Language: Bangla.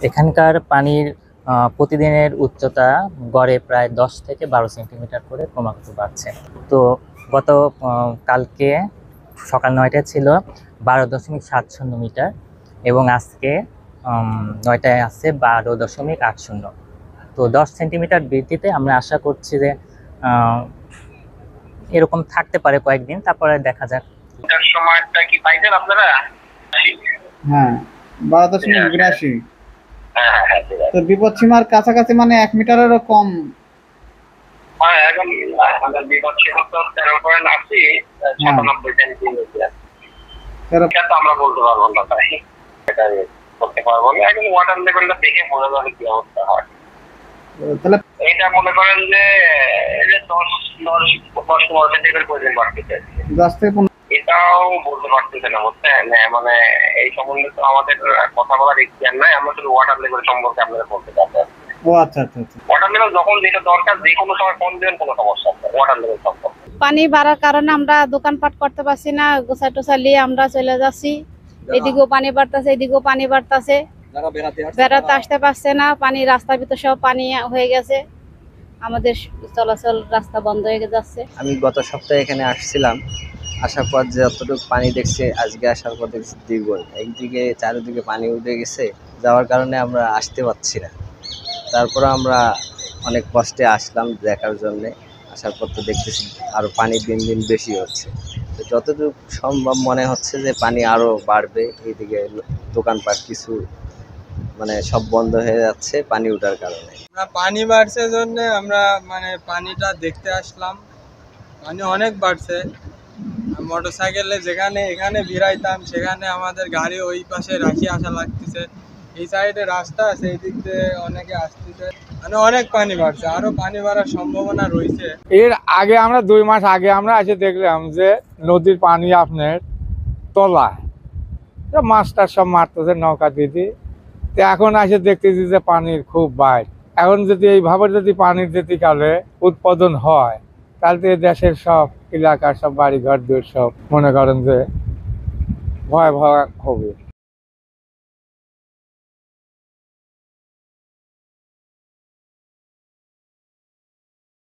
এখানকার পানির প্রতিদিনের উচ্চতা গড়ে প্রায় 10 থেকে 12 সেন্টিমিটার করে ক্রমাগত বাড়ছে। তো গত কালকে সকাল 9টায় ছিল 12.70 মিটার এবং আজকে 9টায় আছে 12.80। তো 10 সেন্টিমিটার বৃদ্ধিতে আমরা আশা করছি যে এরকম থাকতে পারে কয়েকদিন, তারপরে দেখা যাক। সময়টা কি পাইছেন আপনারা? হ্যাঁ, 12.82। তো বিপদ সীমার কাছাকাছি, মানে 1 মিটারেরও কম। হ্যাঁ, এখন আমাদের বিপদ সীমা তো 13 পয়েন্ট আশি, 97 সেন্টিমিটার। এটা আমরা বলতে পারবো না, তাই এটা করতে পারবো না। এখন ওয়াটার লেভেলটা দেখে বোঝা যাবে কি অবস্থা হয়। তাহলে এটা মনে করেন যে 10-15 সেন্টিমিটার পর্যন্ত বাড়তেছে। 10 থেকে 15। এটাও বলতে পারতেছে না, বুঝছেন? মানে এই সম্বন্ধে তো আমাদের কথা বলার ইচ্ছা নাই। আমরা শুধু ওয়াটার লেভেল সম্পর্কে আপনাদের বলতে পারবো। ও আচ্ছা আচ্ছা আচ্ছা। ওয়াটার লেভেল যখন যেটা দরকার যে কোনো সময় ফোন দেবেন, কোনো সমস্যা নেই ওয়াটার লেভেল সম্পর্কে। পানি বাড়ার কারণে আমরা দোকানপাট করতে পারছি না, গোছা টোছা নিয়ে আমরা চলে যাচ্ছি। এদিকেও পানি বাড়তেছে, এদিকেও পানি বাড়তেছে, বেড়াতে আসতে পারছে না। পানি রাস্তার ভিতর সব পানি হয়ে গেছে, আমাদের চলাচল রাস্তা বন্ধ হয়ে যাচ্ছে। আমি গত সপ্তাহে এখানে আসছিলাম, আসার পর যতটুকু পানি দেখছি, আজকে আসার পর দেখছি দ্বিগুণ। একদিকে চারিদিকে পানি উঠে গেছে, যাওয়ার কারণে আমরা আসতে পারছি না। তারপর আমরা অনেক কষ্টে আসলাম দেখার জন্যে। আসার পর তো দেখতেছি আরও পানি দিন দিন বেশি হচ্ছে। তো যতটুকু সম্ভব মনে হচ্ছে যে পানি আরও বাড়বে। এইদিকে দোকানপাট কিছু মানে সব বন্ধ হয়ে যাচ্ছে পানি ওঠার কারণে। পানি বাড়ছে জন্য আমরা মানে পানিটা দেখতে আসলাম। পানি অনেক বাড়ছে। মোটরসাইকেলে যেখানে এখানে ভিড়াইতাম, সেখানে আমাদের গাড়ি ওই পাশে রাখি আসা লাগতেছে। এই সাইডে রাস্তা আছে, এই দিক দিয়ে অনেকে আসতেছে। মানে অনেক পানি বাড়ছে, আরো পানি বাড়ার সম্ভাবনা রয়েছে। এর আগে আমরা 2 মাস আগে আমরা এসে দেখলাম যে নদীর পানি আপনার তলায়, মাছটা সব মারতেছে নৌকা দিদি। তো এখন এসে দেখতেছি যে পানির খুব বাইর। এখন যদি এইভাবে যদি পানির যদি কালে উৎপাদন হয়, তাহলে তো দেশের সব এলাকার সব বাড়ি ঘর দূর সব মনে করেন যে ভয় হবে।